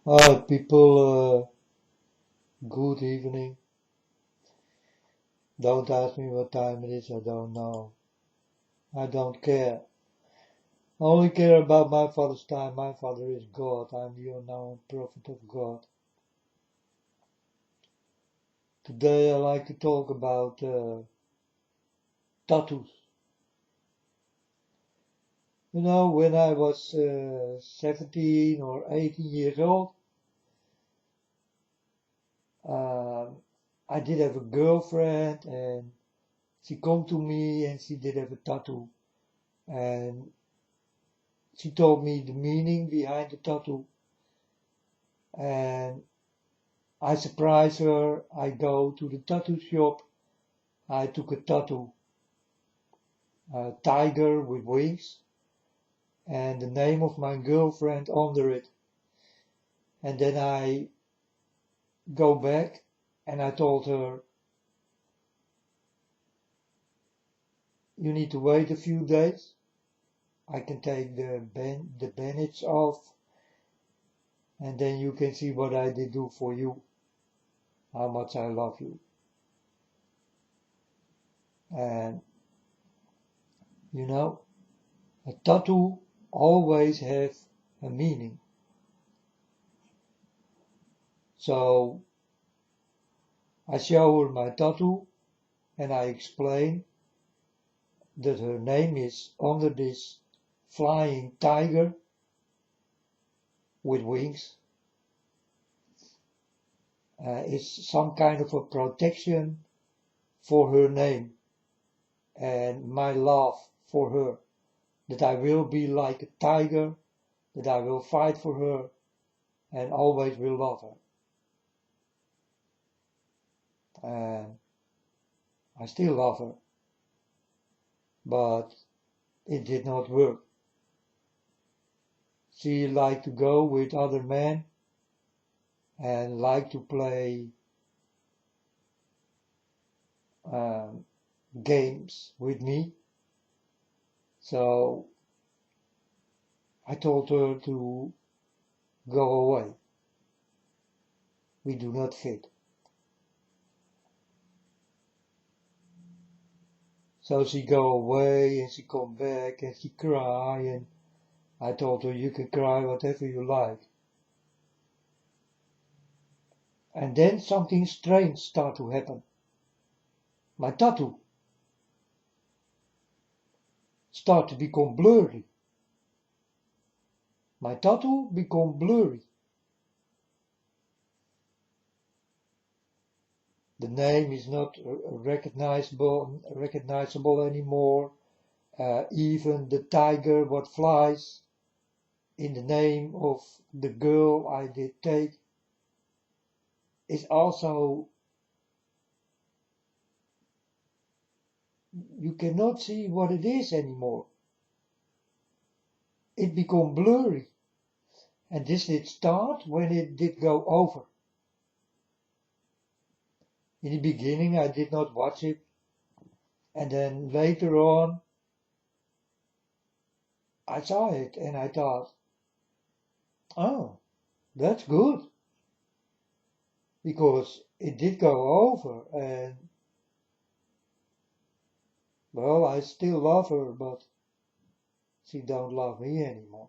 Hi people, good evening. Don't ask me what time it is, I don't know. I don't care. I only care about my father's time. My father is God. I'm the unknown prophet of God. Today I like to talk about tattoos. You know, when I was 17 or 18 years old, uh, I did have a girlfriend and she come to me and she did have a tattoo. And she told me the meaning behind the tattoo, and I surprised her. I go to the tattoo shop. I took a tattoo, a tiger with wings, and the name of my girlfriend under it. And then I go back and I told her, you need to wait a few days. I can take the bandage off, and then you can see what I did do for you, how much I love you. And you know, a tattoo always have a meaning. So I show her my tattoo and I explain that her name is under this flying tiger with wings. It's some kind of a protection for her name and my love for her. That I will be like a tiger, that I will fight for her and always will love her. And I still love her, but it did not work. She liked to go with other men and liked to play um, games with me. So I told her to go away. We do not fit. So she go away and she come back and she cry, and I told her you can cry whatever you like. And then something strange start to happen. My tattoo start to become blurry. My tattoo become blurry. The name is not recognizable anymore. Even the tiger what flies in the name of the girl I did take is also, you cannot see what it is anymore. It become blurry. And this did start when it did go over. In the beginning I did not watch it, and then later on I saw it and I thought, oh, that's good. Because it did go over and, well, I still love her, but she don't love me anymore.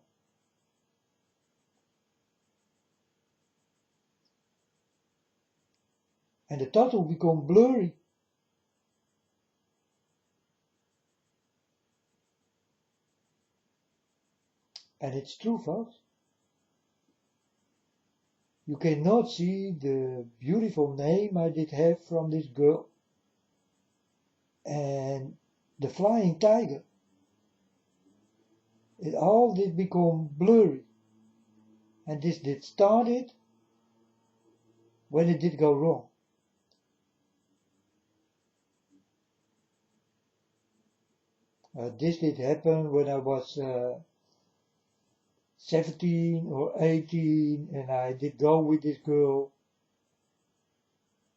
And the tattoo become blurry. And it's true, folks. You cannot see the beautiful name I did have from this girl and the flying tiger. It all did become blurry. And this did started when it did go wrong. This did happen when I was 17 or 18 and I did go with this girl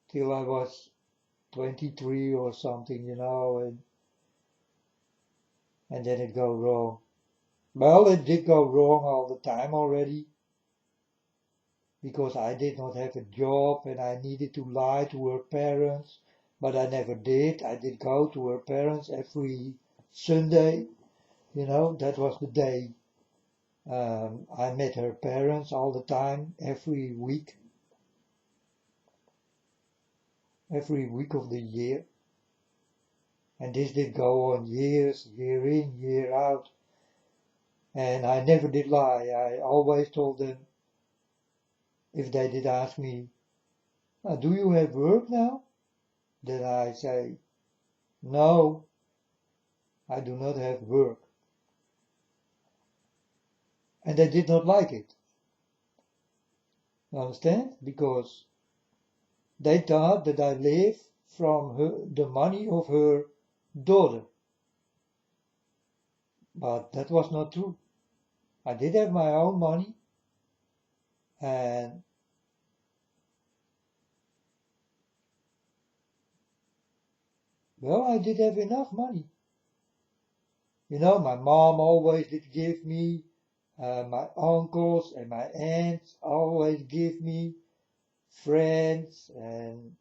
till I was 23 or something, and then it go wrong. Well, it did go wrong all the time already. because I did not have a job and I needed to lie to her parents, but I never did. I did go to her parents every Sunday, that was the day. I met her parents all the time, every week of the year. And this did go on years, year in, year out. And I never did lie. I always told them, if they did ask me, do you have work now? Then I say, no, I do not have work. And they did not like it. You understand? Because they thought that I lived from the money of her daughter. But that was not true. I did have my own money, and well, I did have enough money. My mom always did give me, my uncles and my aunts always give me, friends, and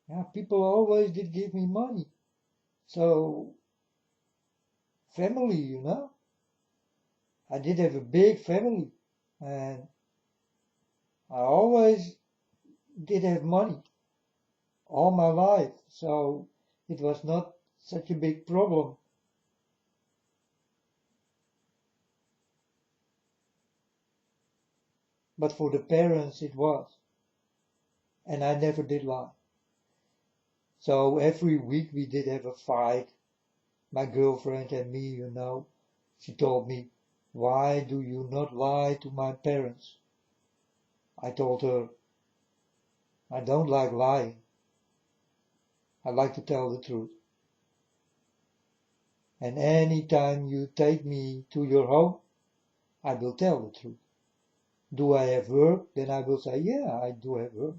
yeah, people always did give me money. So, family, I did have a big family, and I always did have money all my life, so it was not such a big problem. But for the parents it was, and I never did lie. So every week we did have a fight, my girlfriend and me, She told me, why do you not lie to my parents? I told her, I don't like lying. I like to tell the truth. And any time you take me to your home, I will tell the truth. Do I have work? Then I will say, yeah, I do have work.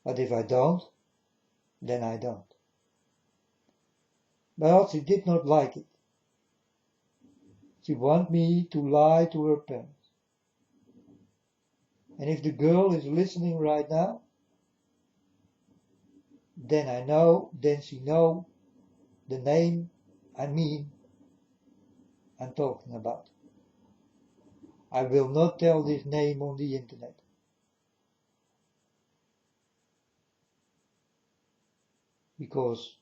But if I don't, then I don't. Well, she did not like it. She wanted me to lie to her parents. And if the girl is listening right now, then she know the name I'm talking about. I will not tell this name on the internet. Because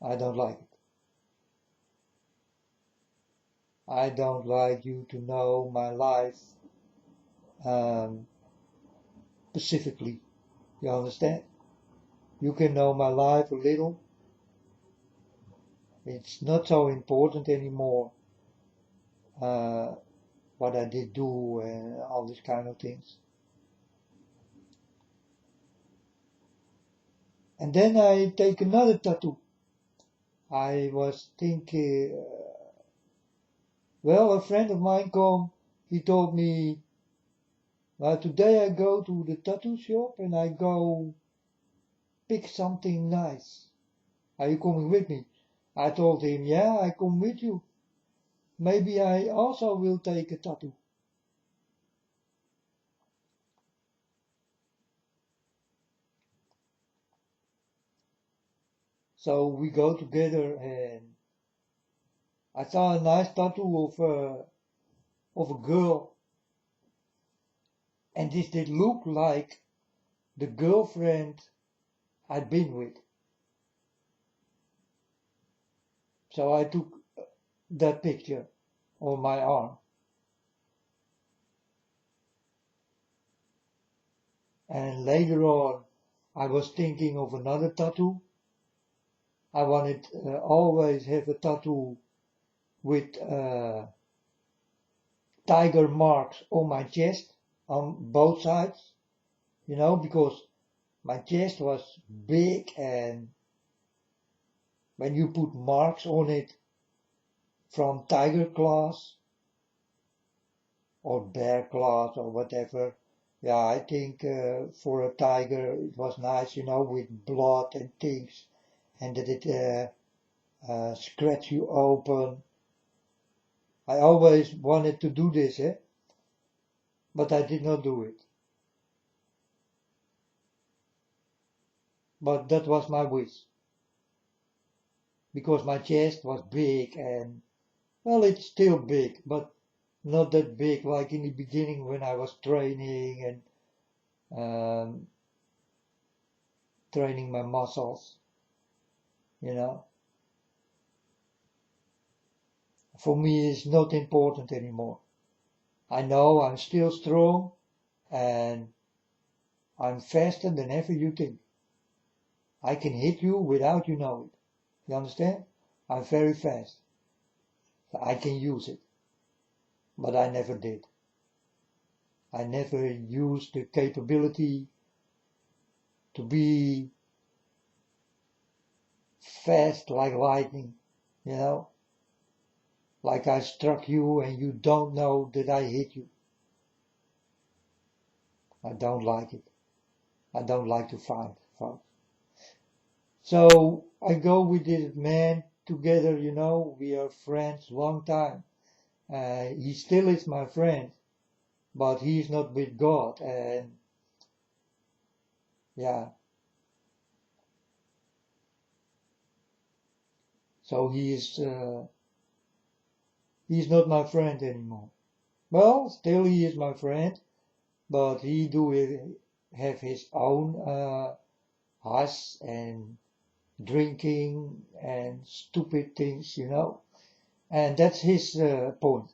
I don't like it. I don't like you to know my life specifically. You understand? You can know my life a little. It's not so important anymore what I did do and all these kind of things. And then I take another tattoo. I was thinking, well, a friend of mine he told me, well, today I go to the tattoo shop and I go pick something nice. Are you coming with me? I told him, yeah, I come with you. Maybe I also will take a tattoo. So we go together and I saw a nice tattoo of a girl. And this did look like the girlfriend I'd been with. So I took that picture on my arm. And later on, I was thinking of another tattoo. I wanted always have a tattoo with tiger marks on my chest on both sides, because my chest was big and when you put marks on it from tiger claws or bear claws or whatever, yeah, I think for a tiger it was nice, with blood and things, and that it scratch you open. I always wanted to do this, but I did not do it. But that was my wish. Because my chest was big and, well, it's still big, but not that big like in the beginning when I was training and training my muscles, you know. For me, it's not important anymore. I know I'm still strong and I'm faster than ever you think. I can hit you without you know it. You understand? I'm very fast. So I can use it. But I never did. I never used the capability to be fast like lightning, you know? Like I struck you and you don't know that I hit you. I don't like it. I don't like to fight, folks. So I go with this man together, you know, we are friends long time. He still is my friend, but he's not with God. And yeah, so he's not my friend anymore. Well, still he is my friend, but he do have his own hash and drinking and stupid things, you know. And that's his point.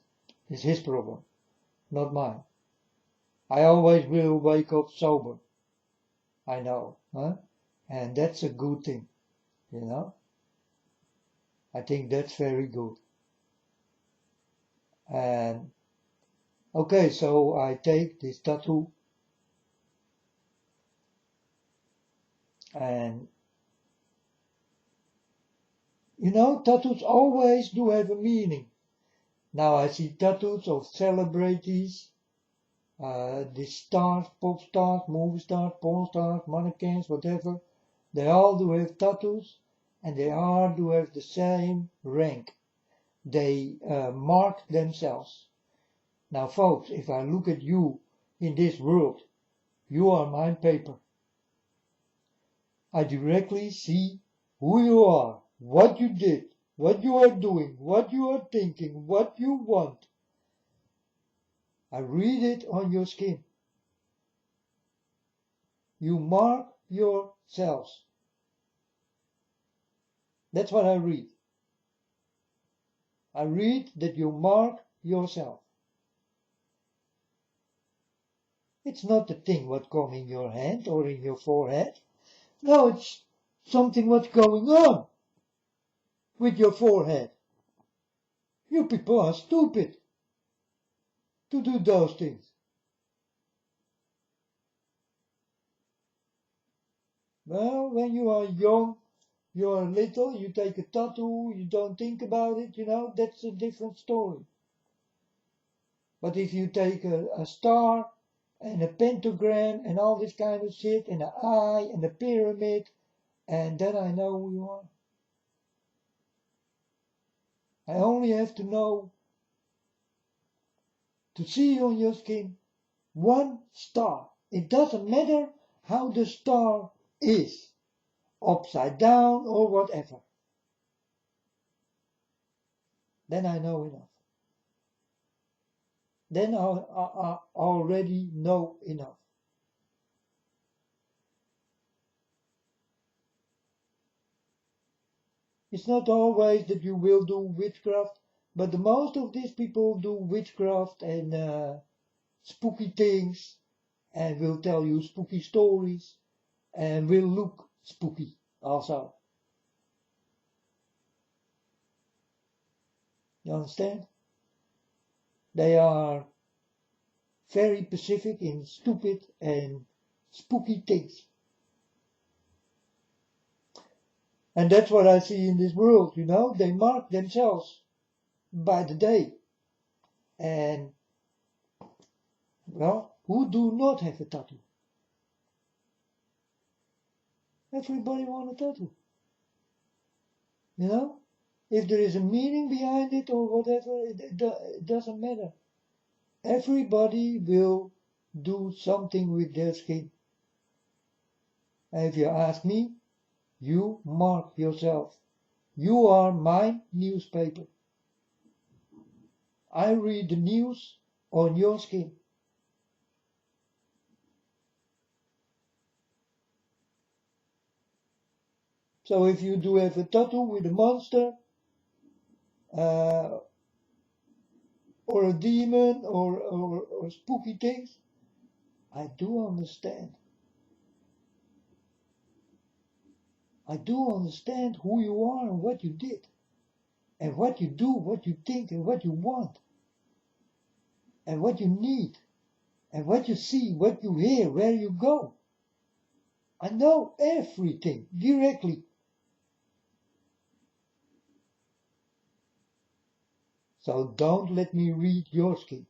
It's his problem, not mine. I always will wake up sober. I know, huh? And that's a good thing, you know. I think that's very good. And okay, so I take this tattoo and you know, tattoos always do have a meaning. Now I see tattoos of celebrities, the stars, pop stars, movie stars, porn stars, mannequins, whatever. They all do have tattoos and they all do have the same rank. They mark themselves. Now folks, if I look at you in this world, you are my paper. I directly see who you are, what you did, what you are doing, what you are thinking, what you want. I read it on your skin. You mark yourselves. That's what I read. I read that you mark yourself. It's not the thing what come in your hand or in your forehead. No, it's something what's going on with your forehead. You people are stupid to do those things. Well, when you are young, you are little, you take a tattoo, you don't think about it, you know, that's a different story. But if you take a star and a pentagram and all this kind of shit and an eye and a pyramid, and then I know who you are. I only have to know to see on your skin one star. It doesn't matter how the star is, upside down or whatever. Then I know enough. Then I already know enough. It's not always that you will do witchcraft, but the most of these people do witchcraft and spooky things and will tell you spooky stories and will look spooky also. You understand? They are very specific in stupid and spooky things. And that's what I see in this world, you know. They mark themselves by the day. And, well, who do not have a tattoo? Everybody want a tattoo. You know? If there is a meaning behind it or whatever, it doesn't matter. Everybody will do something with their skin. And if you ask me, you mark yourself. You are my newspaper. I read the news on your skin. So if you do have a tattoo with a monster, or a demon, or spooky things, I do understand. I do understand who you are and what you did, and what you do, what you think, and what you want, and what you need, and what you see, what you hear, where you go. I know everything directly. So don't let me read your skin.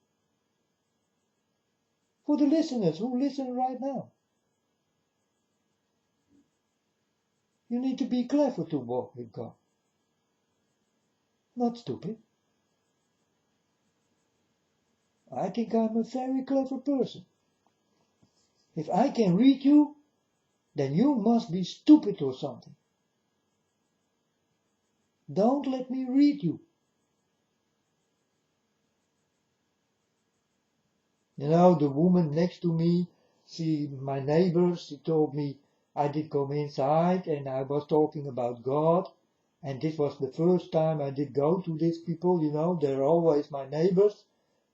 For the listeners who listen right now, you need to be clever to walk with God. Not stupid. I think I'm a very clever person. If I can read you, then you must be stupid or something. Don't let me read you. You know, the woman next to me, my neighbor, she told me I did come inside and I was talking about God. And this was the first time I did go to these people, you know, they're always my neighbors.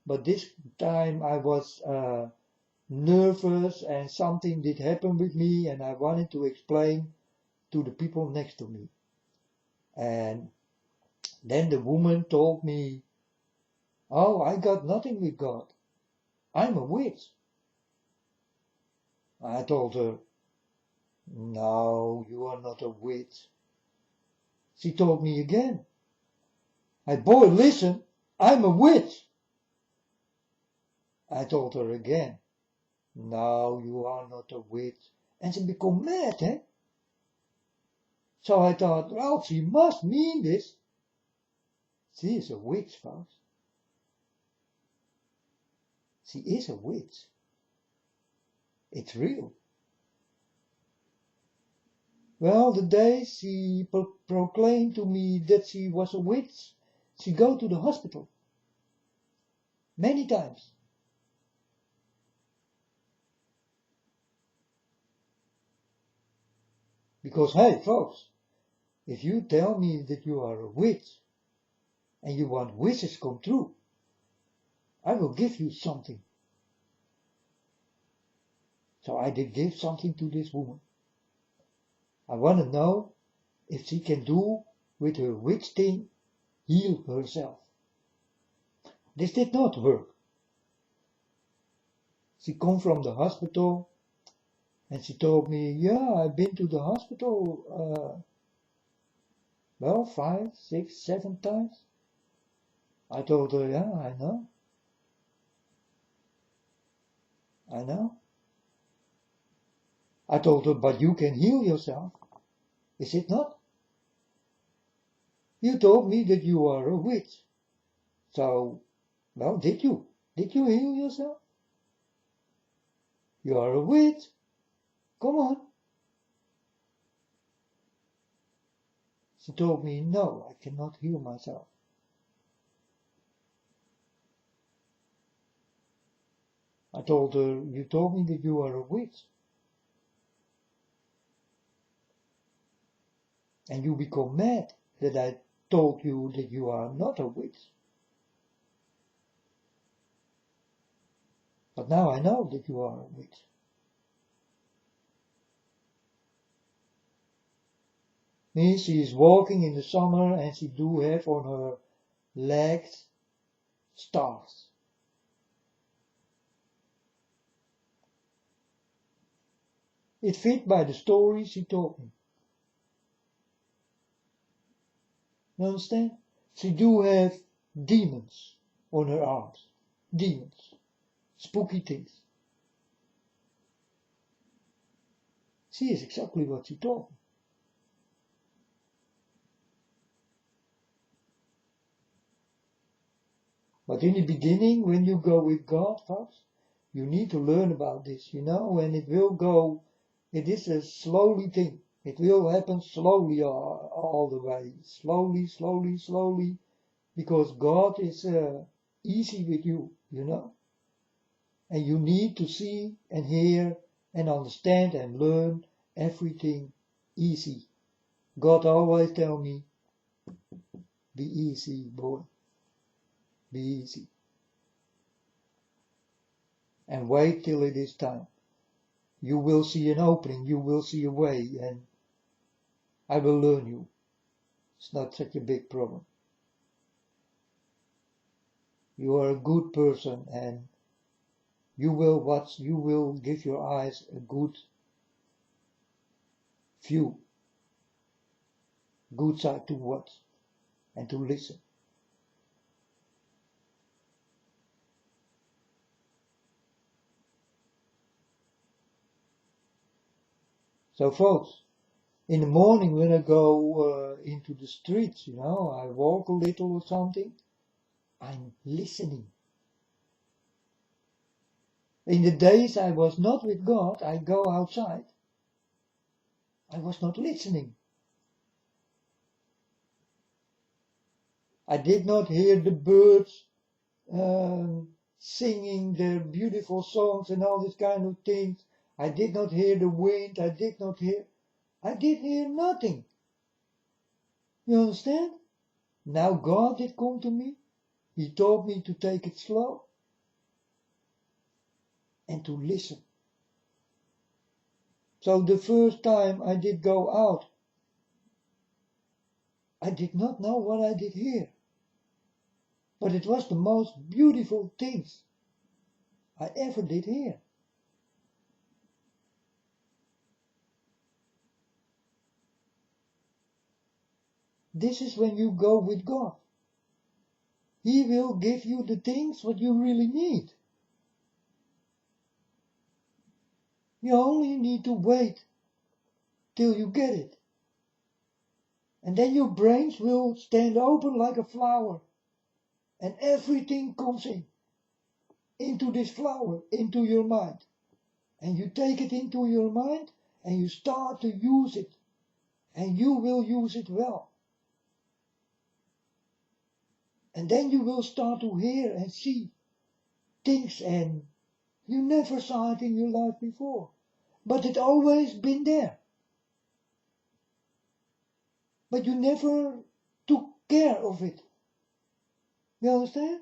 But this time I was nervous and something did happen with me and I wanted to explain to the people next to me. And then the woman told me, oh, I got nothing with God. I'm a witch. I told her, no, you are not a witch. She told me again, hey boy, listen, I'm a witch. I told her again, no, you are not a witch. And she became mad, eh? So I thought, well, she must mean this. She is a witch, folks. She is a witch. It's real. Well, the day she proclaimed to me that she was a witch, she go to the hospital. Many times. Because, hey, folks, if you tell me that you are a witch and you want wishes come true, I will give you something. So I did give something to this woman. I want to know if she can do with her witch thing heal herself. This did not work. She come from the hospital and she told me, yeah, I've been to the hospital, well, 5, 6, 7 times. I told her, yeah, I know. I told her, but you can heal yourself. Is it not? You told me that you are a witch. So, well, did you? Did you heal yourself? You are a witch. Come on. She told me, no, I cannot heal myself. I told her, you told me that you are a witch. And you become mad that I told you that you are not a witch. But now I know that you are a witch. Me, she is walking in the summer and she do have on her legs stars. It fit by the story she told me. You understand? She do have demons on her arms. Demons. Spooky things. She is exactly what she told me. But in the beginning, when you go with God, folks, you need to learn about this, and it will go, it is a slowly thing. It will happen slowly all the way. Slowly, slowly, slowly, because God is easy with you. And you need to see and hear and understand and learn everything easy. God always tell me, be easy, boy, be easy. And wait till it is time. You will see an opening, you will see a way, and I will learn you. It's not such a big problem. You are a good person, and you will give your eyes a good view, good side to watch and to listen. So folks, in the morning when I go into the streets, I walk a little or something, I'm listening. In the days I was not with God, I go outside, I was not listening. I did not hear the birds singing their beautiful songs and all these kind of things. I did not hear the wind, I did hear nothing. You understand? Now God did come to me. He told me to take it slow and to listen. So the first time I did go out, I did not know what I did hear. But it was the most beautiful things I ever did hear. This is when you go with God. He will give you the things what you really need. You only need to wait till you get it. And then your brains will stand open like a flower. And everything comes into this flower, into your mind. And you take it into your mind and you start to use it. And you will use it well. And then you will start to hear and see things and you never saw it in your life before. But it always been there. But you never took care of it. You understand?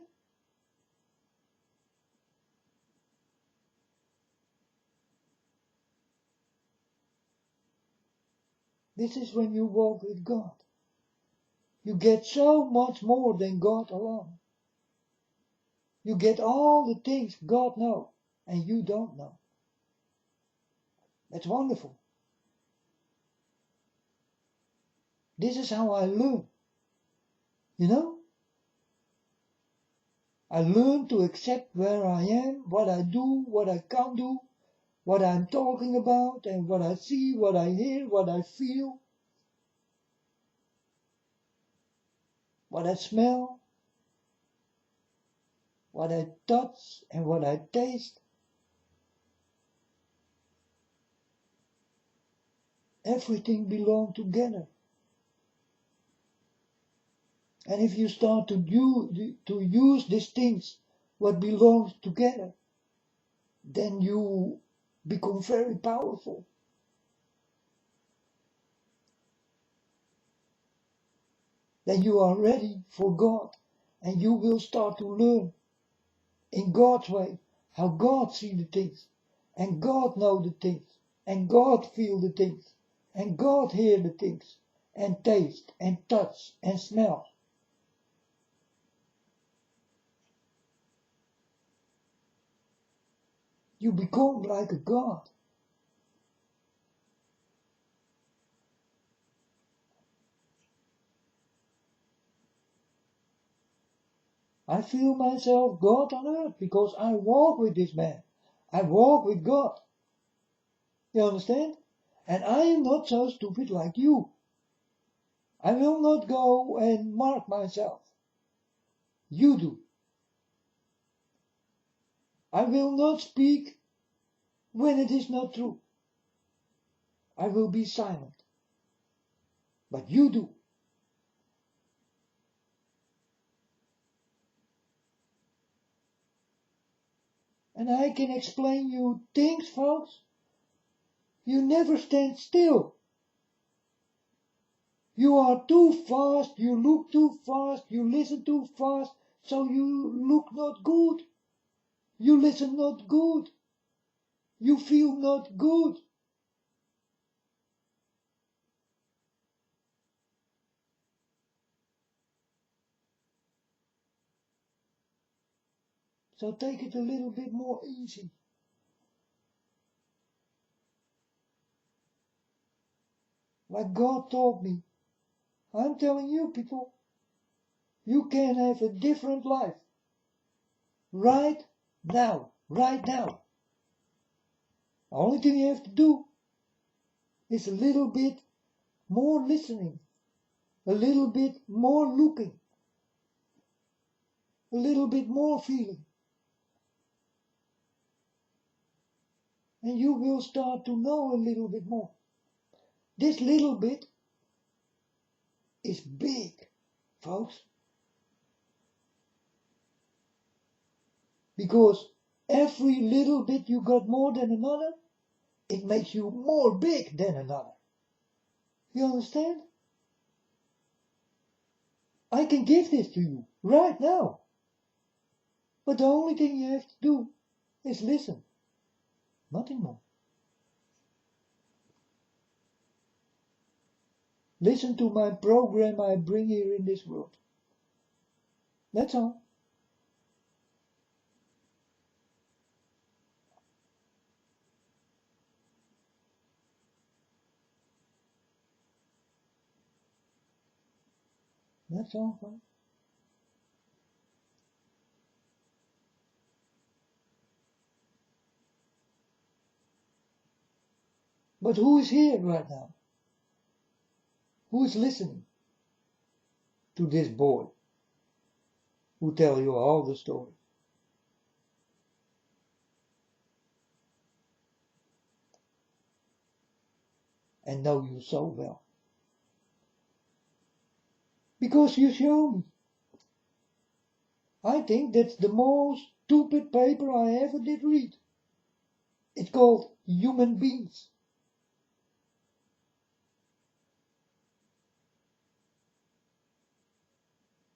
This is when you walk with God. You get so much more than God alone. You get all the things God knows and you don't know. That's wonderful. This is how I learn. I learn to accept where I am, what I do, what I can't do, what I'm talking about, and what I see, what I hear, what I feel, what I smell, what I touch, and what I taste. Everything belongs together. And if you start to use these things, what belongs together, then you become very powerful. Then you are ready for God, and you will start to learn in God's way how God sees the things, and God knows the things, and God feels the things, and God hears the things, and taste, and touch, and smell. You become like a God. I feel myself God on earth because I walk with this man. I walk with God. You understand? And I am not so stupid like you. I will not go and mark myself. You do. I will not speak when it is not true. I will be silent. But you do. And I can explain you things, folks. You never stand still. You are too fast, you look too fast, you listen too fast, so you look not good. You listen not good. You feel not good. So take it a little bit more easy. Like God taught me. I'm telling you, people, you can have a different life. Right now. Right now. The only thing you have to do is a little bit more listening. A little bit more looking. A little bit more feeling. And you will start to know a little bit more. This little bit is big, folks. Because every little bit you got more than another, it makes you more big than another. You understand? I can give this to you right now. But the only thing you have to do is listen. Nothing more. Listen to my program I bring here in this world. That's all. That's all, folks. But who is here right now? Who is listening to this boy who tell you all the stories? And know you so well. Because you show me. I think that's the most stupid paper I ever did read. It's called Human Beings.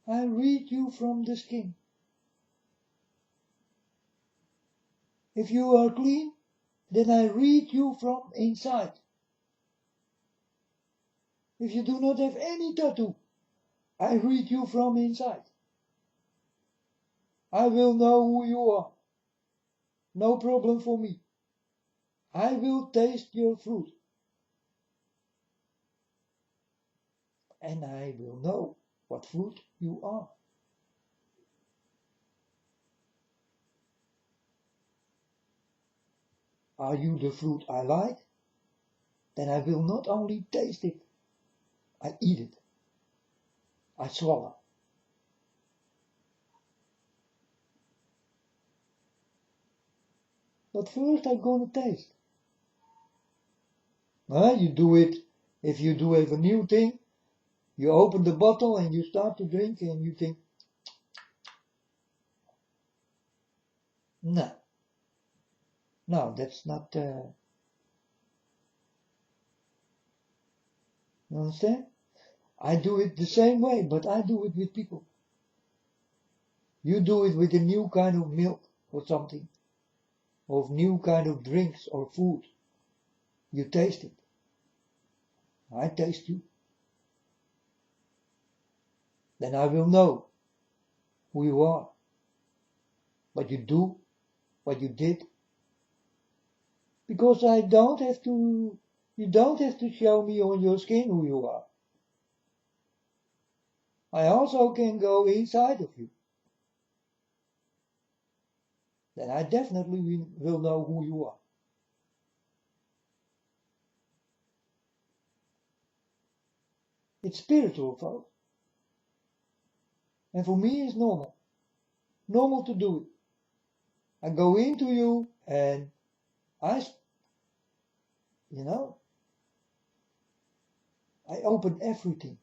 I read you from the skin. If you are clean, then I read you from inside. If you do not have any tattoo, I read you from inside. I will know who you are. No problem for me. I will taste your fruit. And I will know what fruit you are. Are you the fruit I like? Then I will not only taste it, I eat it. I swallow. But first I'm gonna taste. You do it, if you do have a new thing, you open the bottle and you start to drink and you think, no, no, that's not, you understand? I do it the same way, but I do it with people. You do it with a new kind of milk or something, or new kind of drinks or food. You taste it. I taste you. Then I will know who you are, what you do, what you did. Because you don't have to show me on your skin who you are. I also can go inside of you. Then I definitely will know who you are. It's spiritual, folks. And for me it's normal. Normal to do it. I go into you and I, you know, I open everything.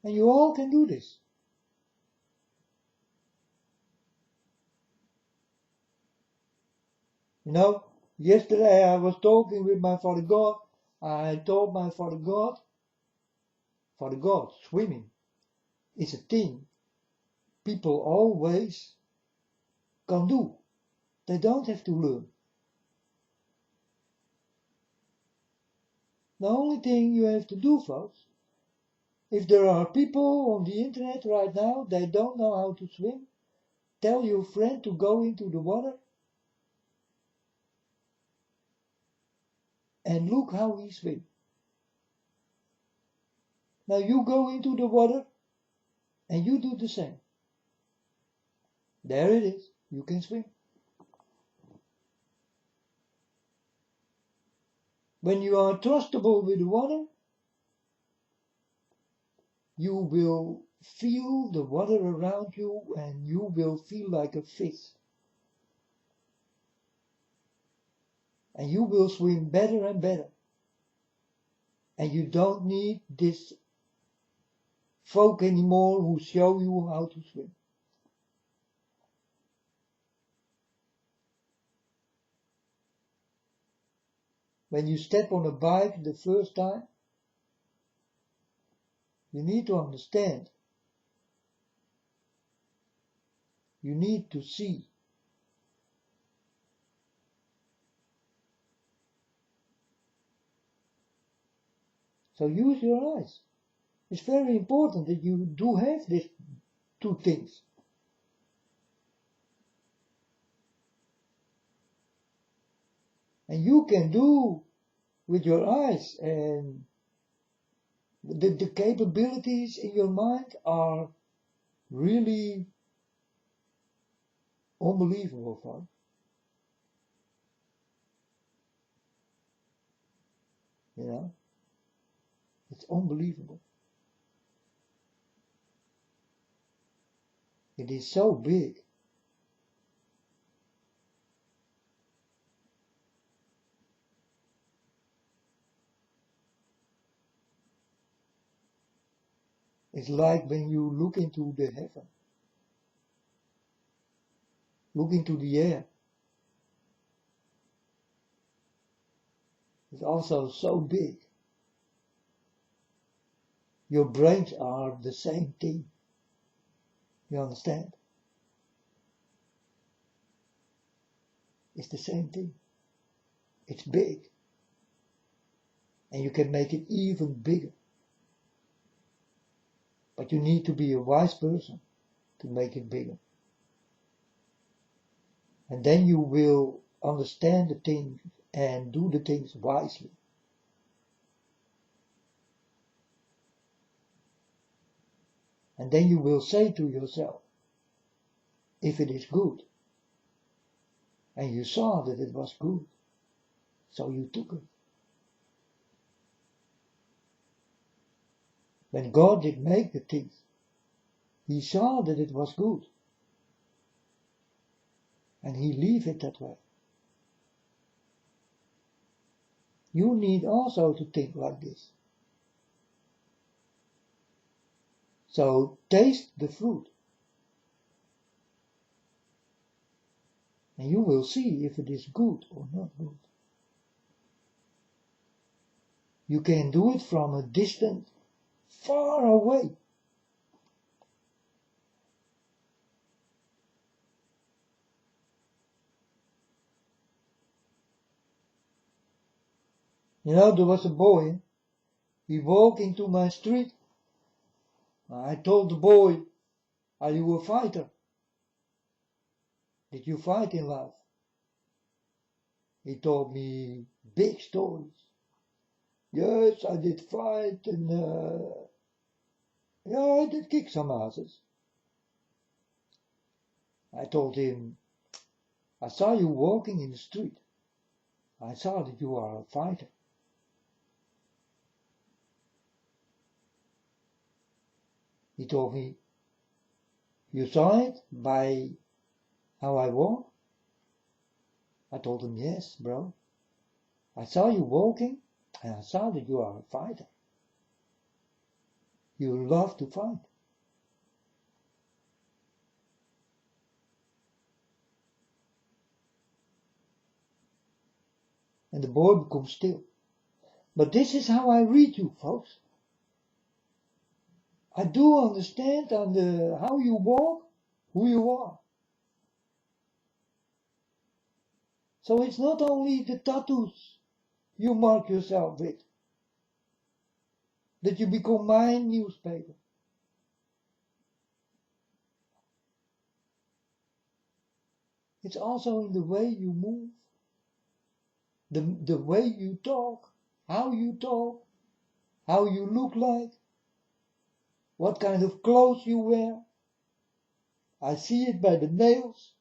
And you all can do this. You know, yesterday I was talking with my Father God. I told my Father God, swimming is a thing people always can do. They don't have to learn. The only thing you have to do, folks, if there are people on the internet right now, they don't know how to swim, tell your friend to go into the water and look how he swims. Now you go into the water and you do the same. There it is. You can swim. When you are trustable with the water, you will feel the water around you and you will feel like a fish. And you will swim better and better. And you don't need this folk anymore who show you how to swim. When you step on a bike the first time, you need to understand. You need to see. So use your eyes. It's very important that you do have these two things. And you can do with your eyes, and the capabilities in your mind are really unbelievable, fun. You know, it's unbelievable. It is so big. It's like when you look into the heaven, look into the air. It's also so big. Your brains are the same thing. You understand? It's the same thing. It's big. And you can make it even bigger. But you need to be a wise person to make it bigger. And then you will understand the things and do the things wisely. And then you will say to yourself, if it is good, and you saw that it was good, so you took it. When God did make the things, he saw that it was good. And he leave it that way. You need also to think like this. So taste the fruit. And you will see if it is good or not good. You can do it from a distance far away. You know, there was a boy, he walked into my street. I told the boy, are you a fighter? Did you fight in life? He told me big stories. Yes, I did fight and yeah, I did kick some asses. I told him, I saw you walking in the street. I saw that you are a fighter. He told me, you saw it by how I walk? I told him, yes, bro. I saw you walking, and I saw that you are a fighter. You love to fight. And the boy becomes still. But this is how I read you, folks. I do understand how you walk, who you are. So it's not only the tattoos you mark yourself with, that you become my newspaper. It's also in the way you move, the way you talk, how you look like, what kind of clothes you wear. I see it by the nails.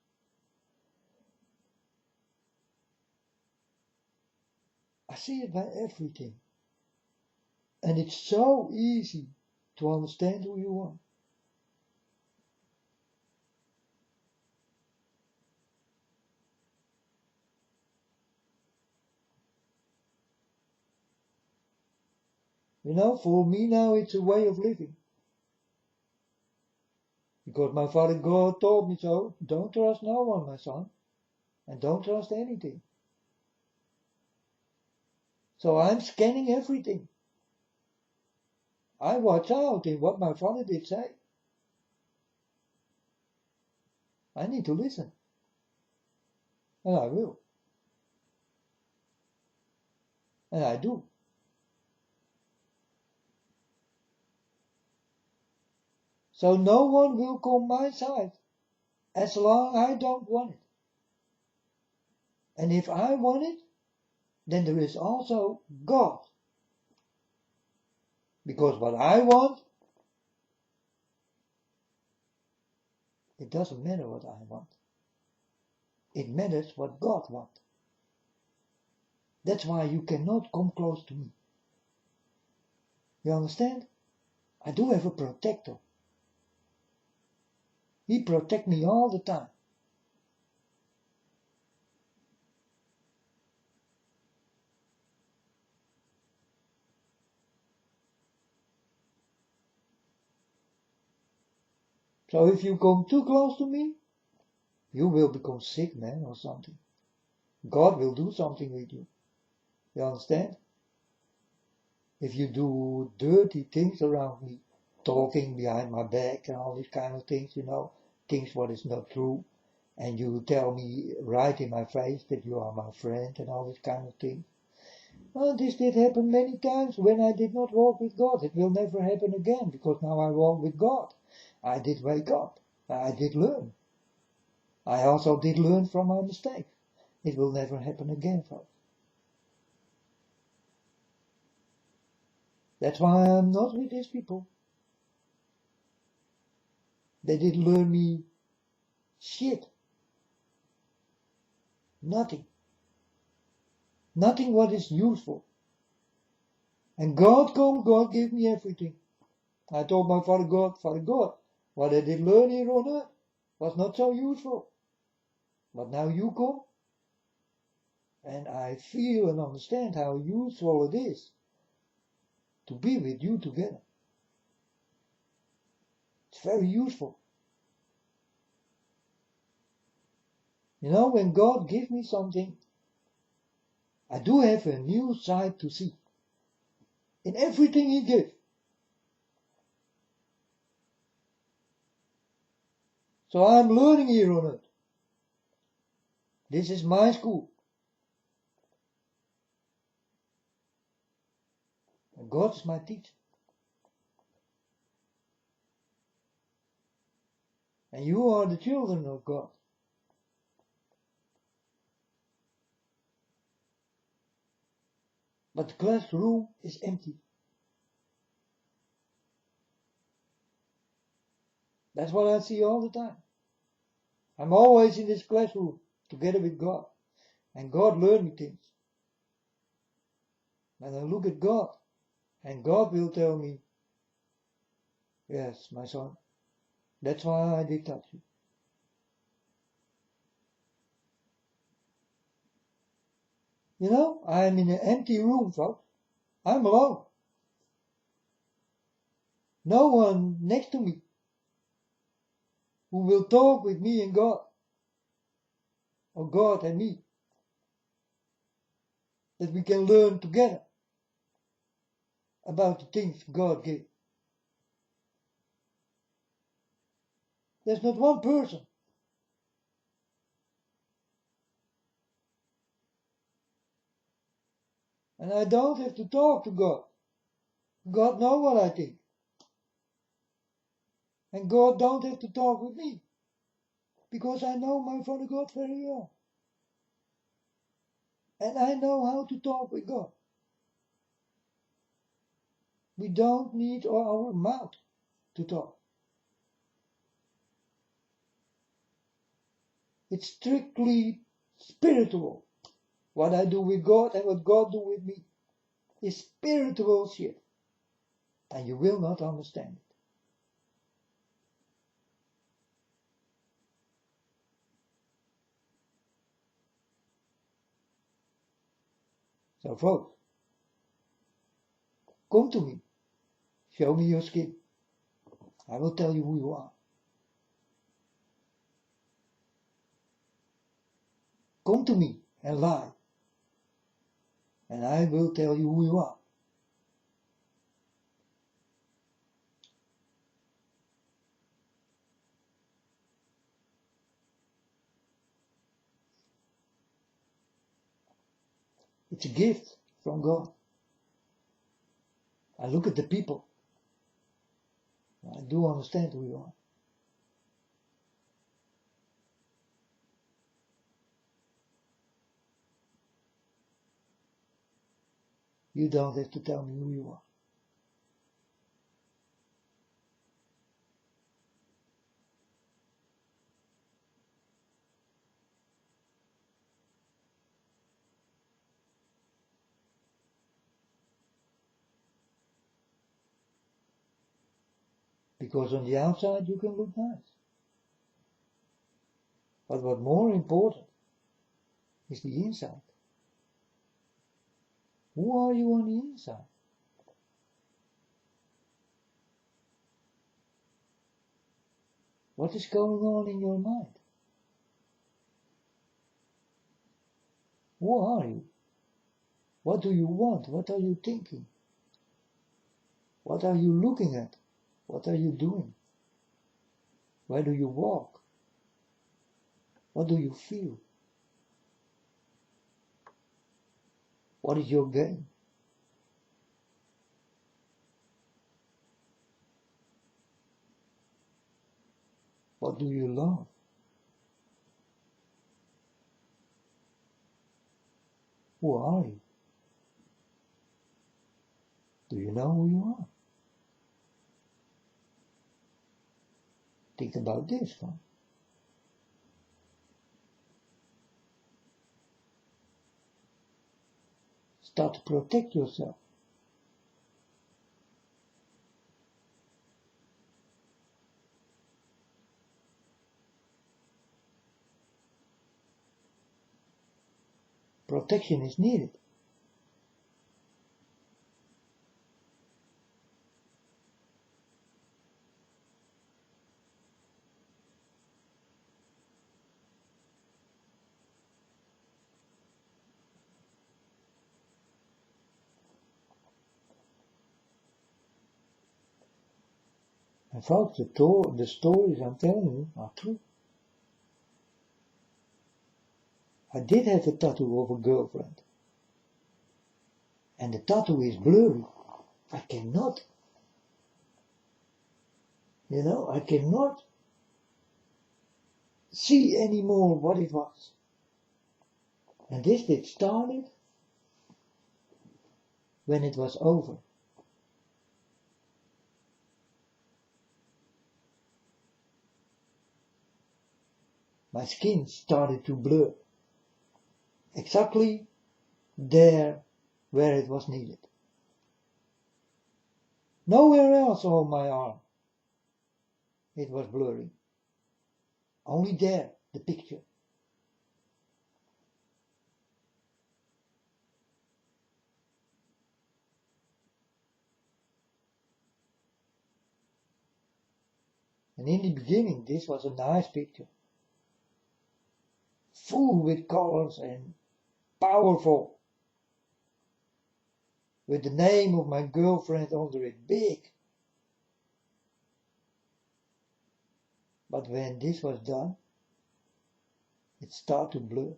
I see it by everything. And it's so easy to understand who you are. You know, for me now it's a way of living. Because my Father God told me so. Don't trust no one, my son. And don't trust anything. So I'm scanning everything. I watch out in what my Father did say. I need to listen. And I will. And I do. So no one will come my side as long as I don't want it. And if I want it, then there is also God. Because what I want, it doesn't matter what I want. It matters what God wants. That's why you cannot come close to me. You understand? I do have a protector. He protects me all the time. So if you come too close to me, you will become sick, man, or something. God will do something with you. You understand? If you do dirty things around me, talking behind my back and all these kind of things, things what is not true, and you tell me right in my face that you are my friend and all these kind of things. Well, this did happen many times when I did not walk with God. It will never happen again, because now I walk with God. I did wake up. I did learn. I also did learn from my mistakes. It will never happen again, folks. That's why I'm not with these people. They did learn me shit. Nothing. Nothing what is useful. And God gave me everything. I told my Father God, what I did learn here on earth was not so useful. But now you come, and I feel and understand how useful it is to be with you together. It's very useful. When God gives me something, I do have a new side to see. In everything He gives. So I'm learning here on earth. This is my school. And God is my teacher. And you are the children of God. But the classroom is empty. That's what I see all the time. I'm always in this classroom together with God. And God learned me things. And I look at God, and God will tell me, yes, my son, that's why I did touch you. You know, I'm in an empty room, folks. I'm alone. No one next to me who will talk with me and God, or God and me, that we can learn together about the things God gave. There's not one person. And I don't have to talk to God. God knows what I think. And God don't have to talk with me. Because I know my Father God very well. And I know how to talk with God. We don't need our mouth to talk. It's strictly spiritual. What I do with God and what God do with me is spiritual shit. And you will not understand it. So folks, come to me. Show me your skin. I will tell you who you are. Come to me and lie. And I will tell you who you are. It's a gift from God. I look at the people. I do understand who you are. You don't have to tell me who you are. Because on the outside you can look nice. But what more important is the inside. Who are you on the inside? What is going on in your mind? Who are you? What do you want? What are you thinking? What are you looking at? What are you doing? Where do you walk? What do you feel? What is your game? What do you love? Who are you? Do you know who you are? Think about this, man. Start to protect yourself. Protection is needed. And folks, the stories I'm telling you are true. I did have a tattoo of a girlfriend. And the tattoo is blurry. I cannot, I cannot see anymore what it was. And this did started when it was over. My skin started to blur. Exactly there where it was needed. Nowhere else on my arm it was blurry. Only there, the picture. And in the beginning, this was a nice picture. Full with colors and powerful. With the name of my girlfriend under it, big. But when this was done, it started to blur.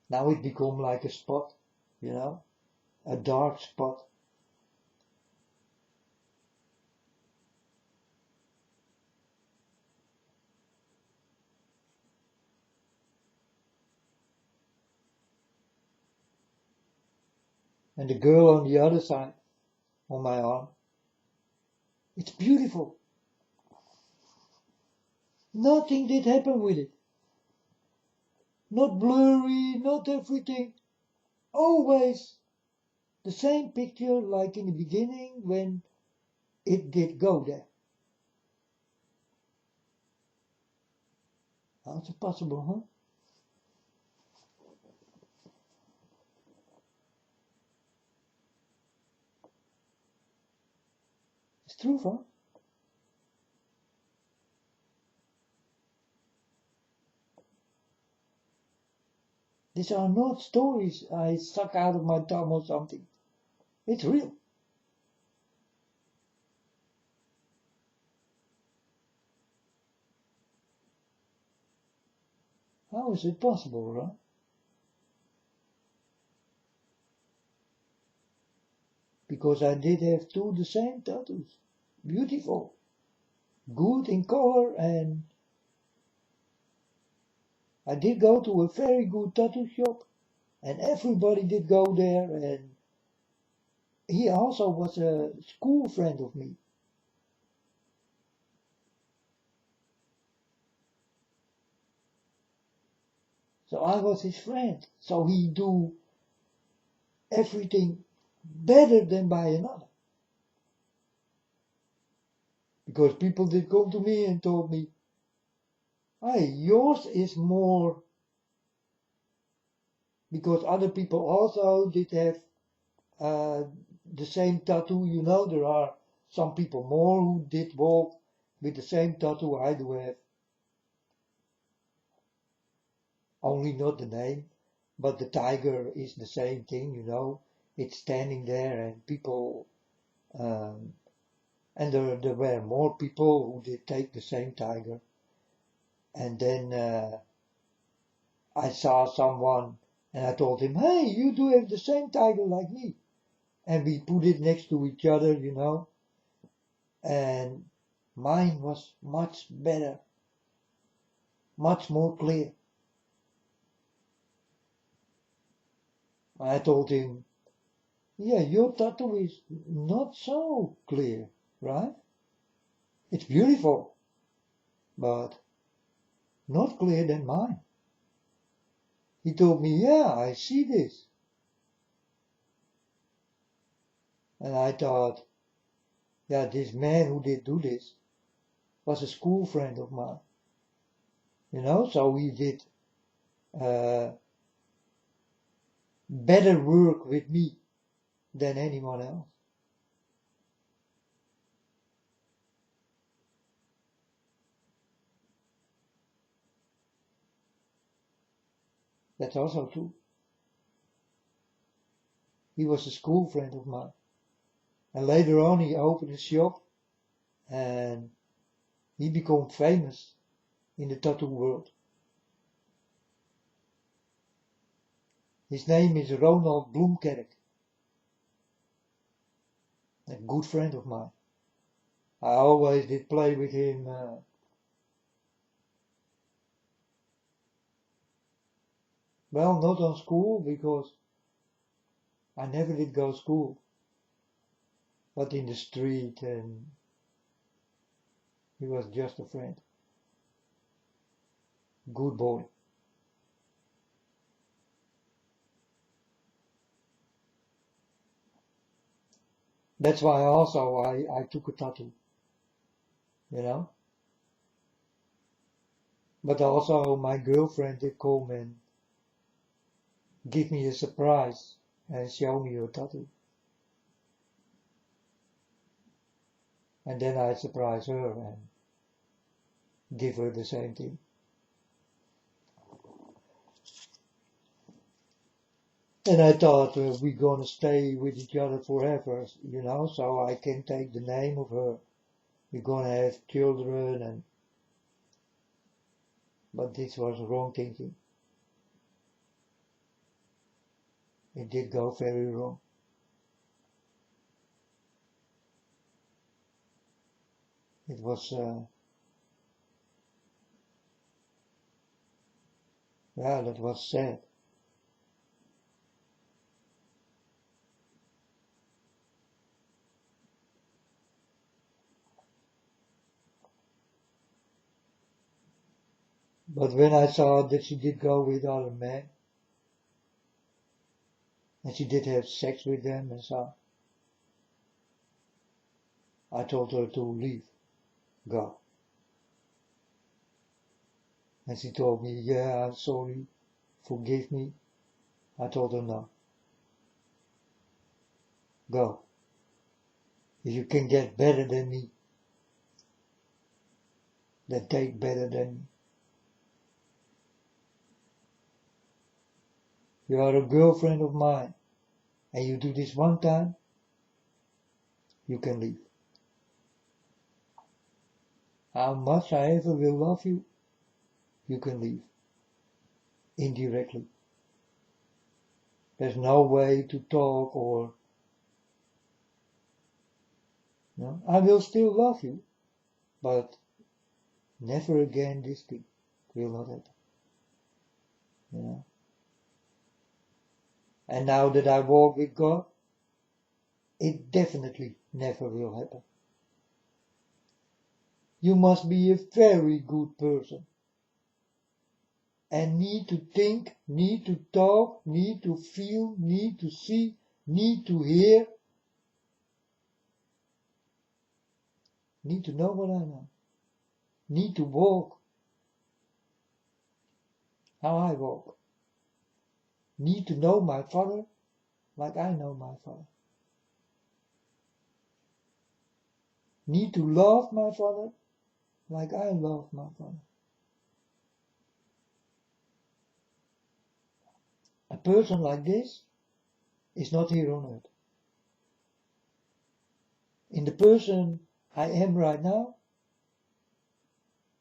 Now it became like a spot, you know, a dark spot. And the girl on the other side, on my arm, it's beautiful. Nothing did happen with it. Not blurry, not everything. Always the same picture like in the beginning when it did go there. How's it possible, huh? It's true, huh? These are not stories I suck out of my thumb or something. It's real. How is it possible, right? Because I did have two the same tattoos. Beautiful. Good in color, and I did go to a very good tattoo shop and everybody did go there, and he also was a school friend of me. So I was his friend. So he do everything better than by another. Because people did come to me and told me, hey, yours is more, because other people also did have the same tattoo. You know, there are some people more who did walk with the same tattoo I do have. Only not the name, but the tiger is the same thing, you know. It's standing there and people, and there were more people who did take the same tiger. And then I saw someone and I told him, hey, you do have the same tiger like me. And we put it next to each other, you know. And mine was much better, much more clear. I told him, yeah, your tattoo is not so clear, right? It's beautiful, but not clearer than mine. He told me, yeah, I see this. And I thought, yeah, this man who did do this was a school friend of mine. You know, so he did uh, better work with me than anyone else. That's also true. He was a school friend of mine. And later on he opened a shop and he became famous in the tattoo world. His name is Ronald Bloemkerk, a good friend of mine. I always did play with him. Well, not on school because I never did go to school, but in the street, and he was just a friend. Good boy. That's why also I took a tattoo, you know. But also my girlfriend did come and give me a surprise and show me a tattoo. And then I surprise her and give her the same thing. And I thought we're gonna stay with each other forever, you know, so I can take the name of her. We're gonna have children and, but this was wrong thinking. It did go very wrong. It was, yeah, that was sad. But when I saw that she did go with other men, and she did have sex with them and so, I told her to leave, go. And she told me, yeah, I'm sorry, forgive me. I told her, no, go. If you can get better than me, then take better than me. You are a girlfriend of mine, and you do this one time, you can leave. How much I ever will love you, you can leave. Indirectly. There's no way to talk or, no, I will still love you, but never again this thing will not happen. You know. And now that I walk with God, it definitely never will happen. You must be a very good person and need to think, need to talk, need to feel, need to see, need to hear, need to know what I know, need to walk how I walk, need to know my Father like I know my Father, need to love my Father like I love my Father. A person like this is not here on earth. In the person I am right now,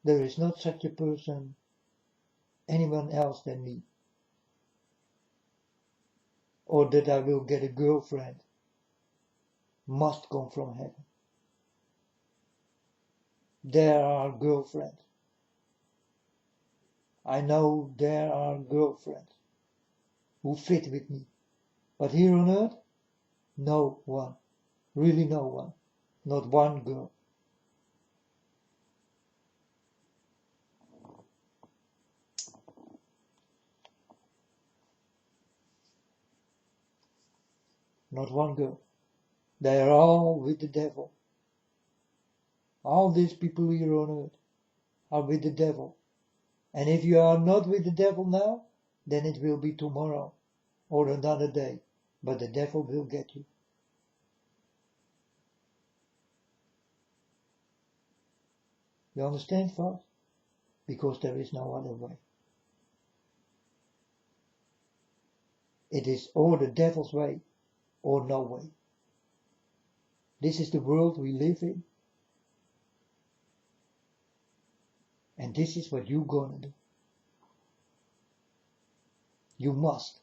there is not such a person, anyone else than me. Or that I will get a girlfriend must come from heaven. There are girlfriends. I know there are girlfriends who fit with me. But here on earth, no one. Really no one. Not one girl. Not one girl. They are all with the devil. All these people here on earth are with the devil. And if you are not with the devil now, then it will be tomorrow or another day. But the devil will get you. You understand, folks? Because there is no other way. It is or the devil's way or no way. This is the world we live in. And this is what you're gonna do. You must.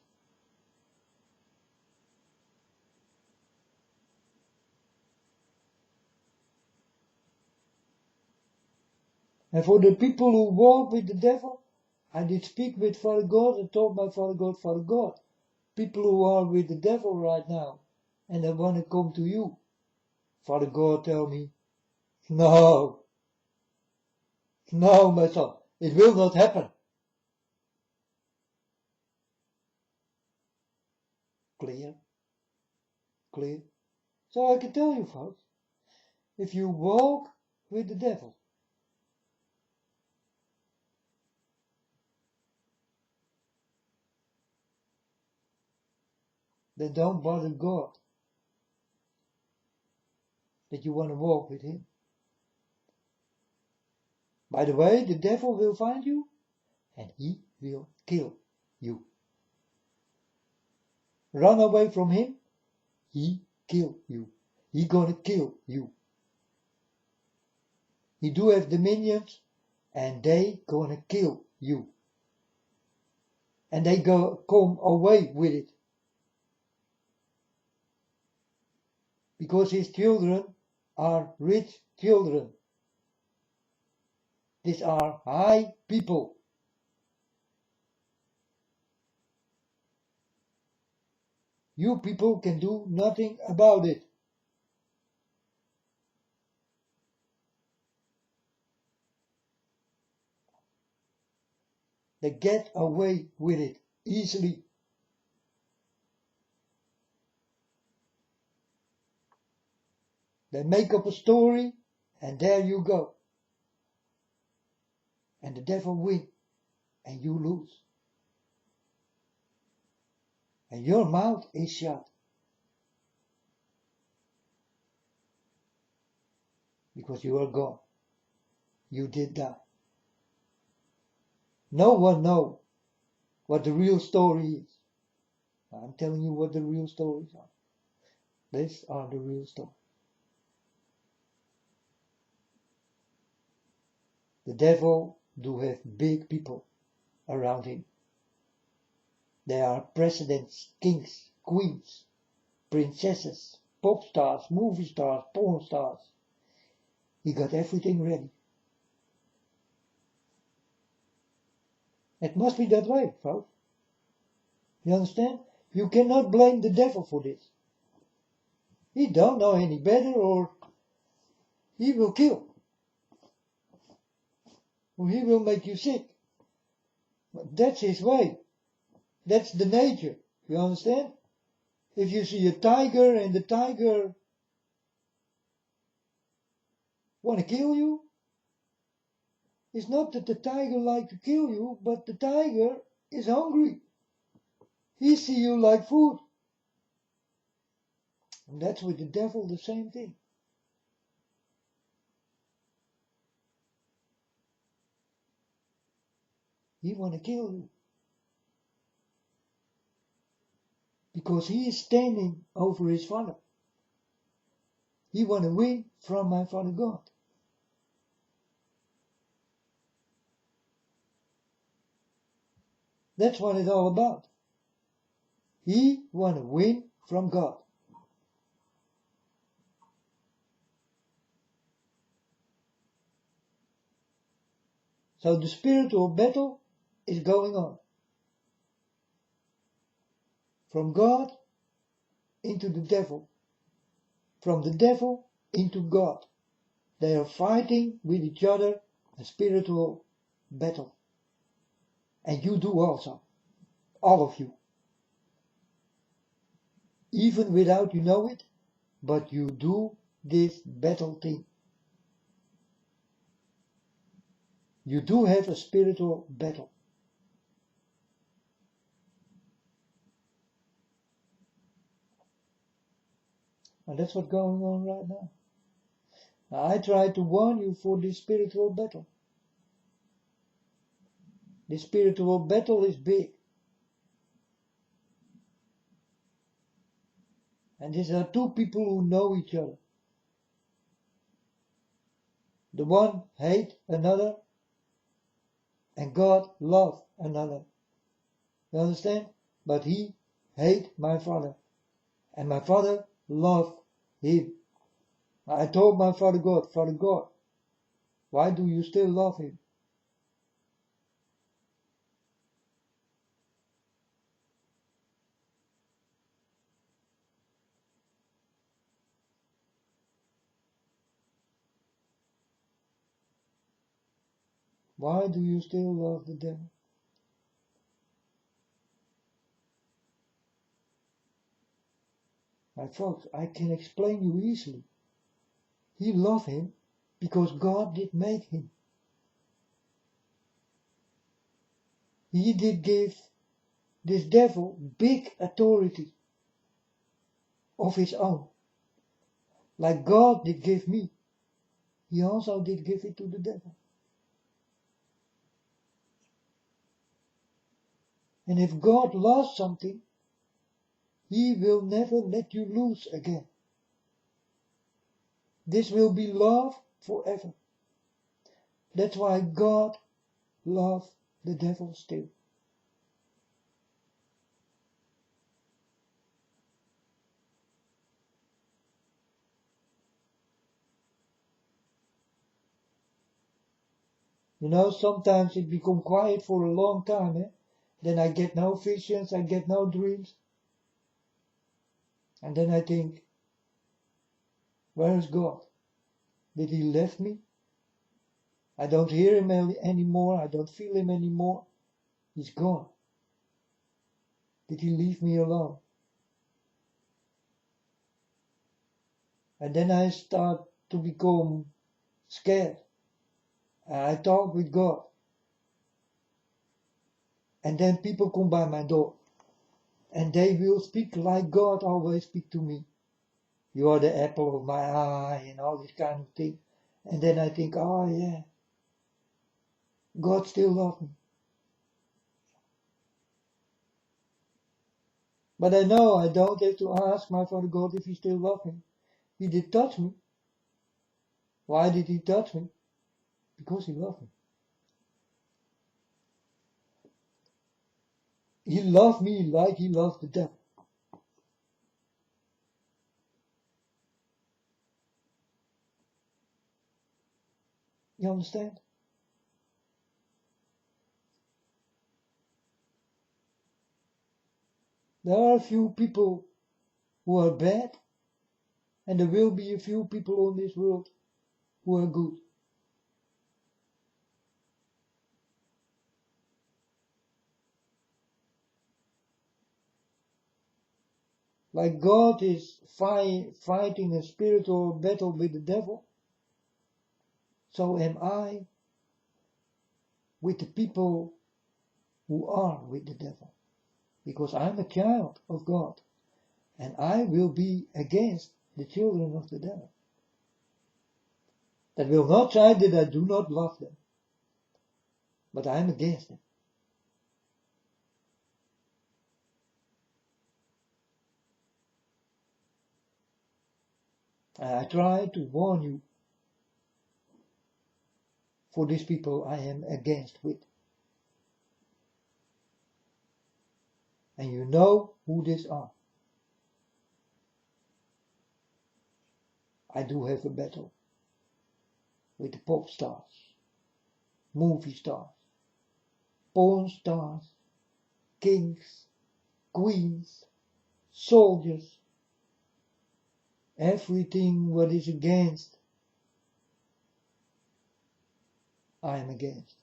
And for the people who walk with the devil, I did speak with Father God and told my Father God, people who are with the devil right now and they want to come to you, Father God tell me, no, no, my son, it will not happen. Clear, clear. So I can tell you, folks, if you walk with the devil, then don't bother God that you want to walk with him. By the way, the devil will find you and he will kill you. Run away from him, he kill you. He gonna kill you. He do have dominions and they gonna kill you. And they come away with it. Because his children are rich children. These are high people. You people can do nothing about it. They get away with it easily. They make up a story and there you go. And the devil wins and you lose. And your mouth is shut. Because you are gone. You did die. No one knows what the real story is. I'm telling you what the real stories are. These are the real stories. The devil do have big people around him. They are presidents, kings, queens, princesses, pop stars, movie stars, porn stars. He got everything ready. It must be that way, folks. You understand? You cannot blame the devil for this. He don't know any better, or he will kill. Or he will make you sick. But that's his way. That's the nature. You understand? If you see a tiger and the tiger want to kill you, it's not that the tiger like to kill you, but the tiger is hungry. He see you like food. And that's with the devil the same thing. He want to kill you. Because he is standing over his Father. He want to win from my Father God. That's what it's all about. He want to win from God. So the spiritual battle is going on. From God into the devil. From the devil into God. They are fighting with each other a spiritual battle. And you do also. All of you. Even without you know it, but you do this battle thing. You do have a spiritual battle. And that's what's going on right now. Now, I try to warn you for this spiritual battle. This spiritual battle is big. And these are two people who know each other. The one hate another and God love another. You understand? But he hate my Father. And my Father love him. I told my Father God, why do you still love him? Why do you still love the devil? Folks, I can explain you easily. He loved him because God did make him. He did give this devil big authority of his own. Like God did give me, he also did give it to the devil. And if God lost something, he will never let you lose again. This will be love forever. That's why God loves the devil still. You know, sometimes it becomes quiet for a long time. Then I get no visions, I get no dreams. And then I think, where is God? Did he left me? I don't hear him anymore, I don't feel him anymore. He's gone. Did he leave me alone? And then I start to become scared. I talk with God. And then people come by my door. And they will speak like God always speak to me. You are the apple of my eye and all this kind of thing. And then I think, oh yeah, God still loves me. But I know I don't have to ask my Father God if he still loves me. He did touch me. Why did he touch me? Because he loved me. He loved me like he loved the devil. You understand? There are a few people who are bad, and there will be a few people on this world who are good. Like God is fighting a spiritual battle with the devil, so am I with the people who are with the devil. Because I'm a child of God, and I will be against the children of the devil. That will not say that I do not love them, but I'm against them. And I try to warn you for these people I am against with. And you know who these are. I do have a battle with the pop stars, movie stars, porn stars, kings, queens, soldiers, everything what is against, I am against.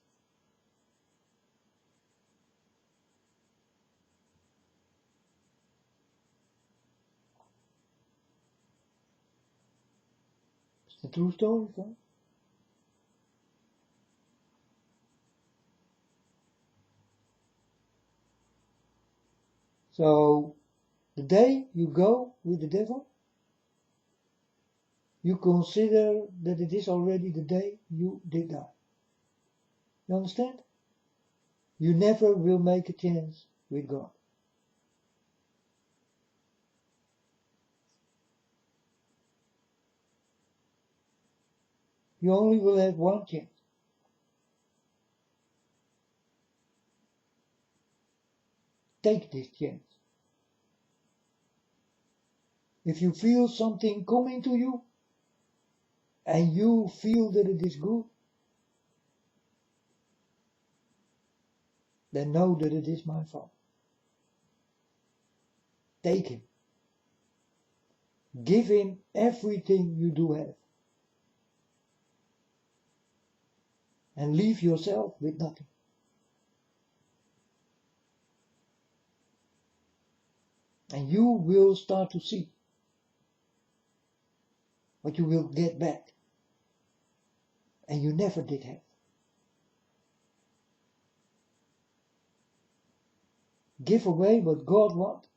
It's the true story, folks. So, the day you go with the devil, you consider that it is already the day you did die. You understand? You never will make a chance with God. You only will have one chance. Take this chance. If you feel something coming to you, and you feel that it is good, then know that it is my fault. Take him. Give him everything you do have. And leave yourself with nothing. And you will start to see what you will get back, and you never did have. Give away what God wants,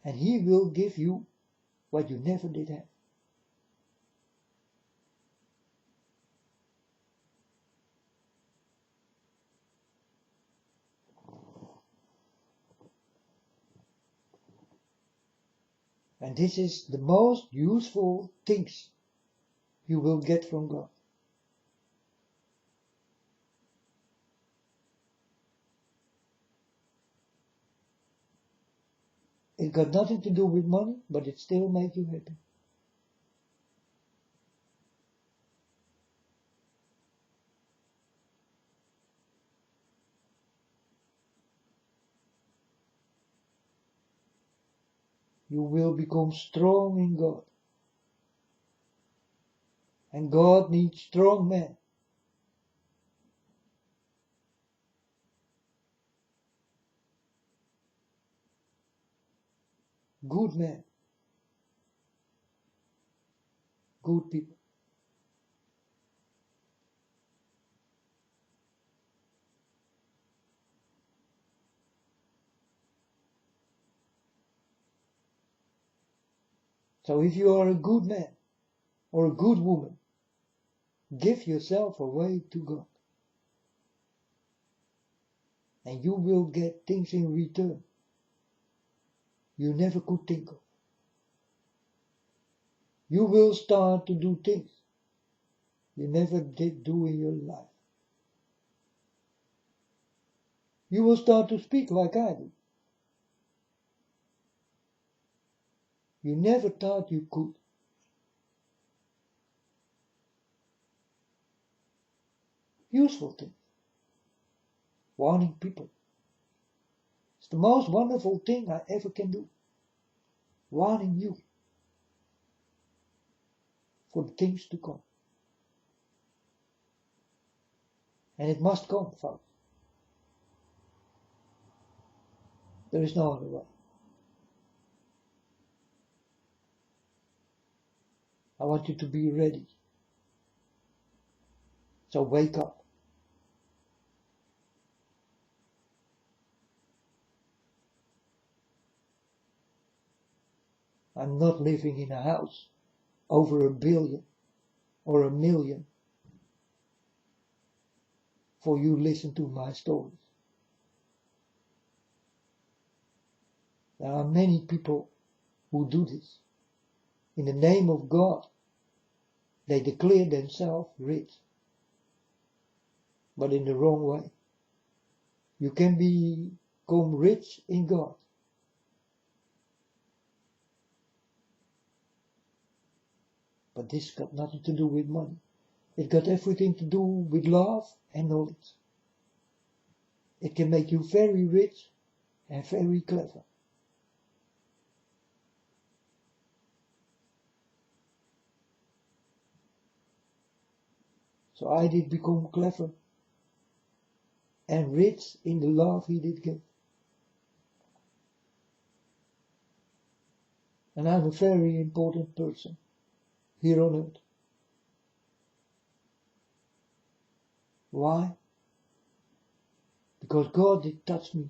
and He will give you what you never did have. And this is the most useful things you will get from God. It got nothing to do with money, but it still makes you happy. You will become strong in God. And God needs strong men. Good men. Good people. So if you are a good man or a good woman, give yourself away to God. And you will get things in return you never could think of. You will start to do things you never did do in your life. You will start to speak like I do. You never thought you could. Useful thing. Warning people. It's the most wonderful thing I ever can do. Warning you for the things to come. And it must come, folks. There is no other way. I want you to be ready. So wake up. I'm not living in a house over $1 billion or $1 million for you listen to my stories. There are many people who do this. In the name of God, they declare themselves rich, but in the wrong way. You can become rich in God. But this got nothing to do with money. It got everything to do with love and knowledge. It can make you very rich and very clever. So I did become clever and rich in the love He did give. And I'm a very important person here on earth. Why? Because God did touch me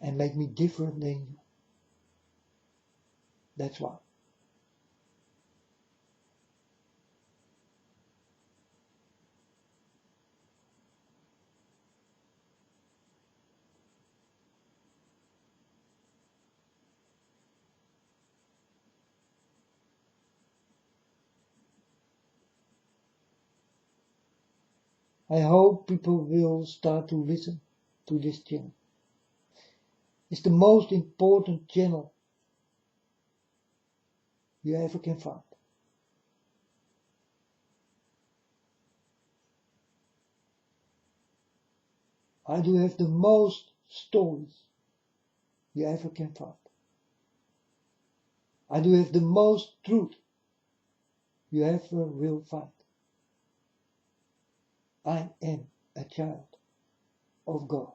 and make me different than you. That's why. I hope people will start to listen to this channel. It's the most important channel you ever can find. I do have the most stories you ever can find. I do have the most truth you ever will find. I am a child of God.